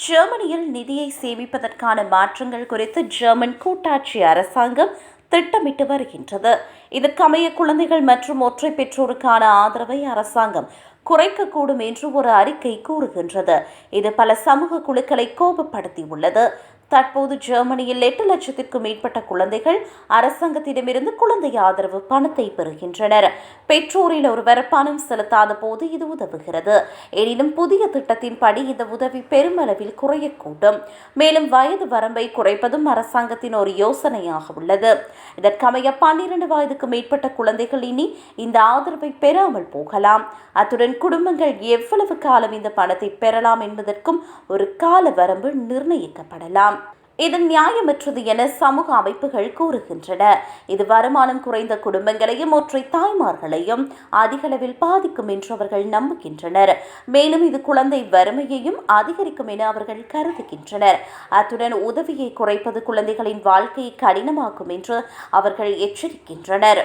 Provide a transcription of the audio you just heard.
ஜெர்மனியில் நிதியை சேமிப்பதற்கான மாற்றங்கள் குறித்து ஜெர்மன் கூட்டாட்சி அரசாங்கம் திட்டமிட்டு வருகின்றது. இதற்கமைய குழந்தைகள் மற்றும் ஒற்றை பெற்றோருக்கான ஆதரவை அரசாங்கம் குறைக்கக்கூடும் என்று ஒரு அறிக்கை கூறுகின்றது. இது பல சமூக குழுக்களை கோபப்படுத்தியுள்ளது. தற்போது ஜெர்மனியில் 8 லட்சத்திற்கும் மேற்பட்ட குழந்தைகள் அரசாங்கத்திடமிருந்து குழந்தை ஆதரவு பணத்தை பெறுகின்றனர். பெற்றோரில் ஒருவர் பணம் செலுத்தாத போது இது உதவுகிறது. எனினும் புதிய திட்டத்தின்படி இந்த உதவி பெருமளவில் குறையக்கூடும். மேலும் வயது வரம்பை குறைப்பதும் அரசாங்கத்தின் ஒரு யோசனையாக உள்ளது. இதற்கமைய 12 வயதுக்கு மேற்பட்ட குழந்தைகள் இனி இந்த ஆதரவை பெறாமல் போகலாம். அத்துடன் குடும்பங்கள் எவ்வளவு காலம் இந்த பணத்தை பெறலாம் என்பதற்கும் ஒரு கால வரம்பு நிர்ணயிக்கப்படலாம். இது நியாயமற்றது என சமூக அமைப்புகள் கூறுகின்றன. இது வருமானம் குறைந்த குடும்பங்களையும் ஒற்றை தாய்மார்களையும் அதிகளவில் பாதிக்கும் என்று அவர்கள் நம்புகின்றனர். மேலும் இது குழந்தை வறுமையையும் அதிகரிக்கும் என அவர்கள் கருதுகின்றனர். அத்துடன் உதவியை குறைப்பது குழந்தைகளின் வாழ்க்கையை கடினமாக்கும் என்று அவர்கள் எச்சரிக்கின்றனர்.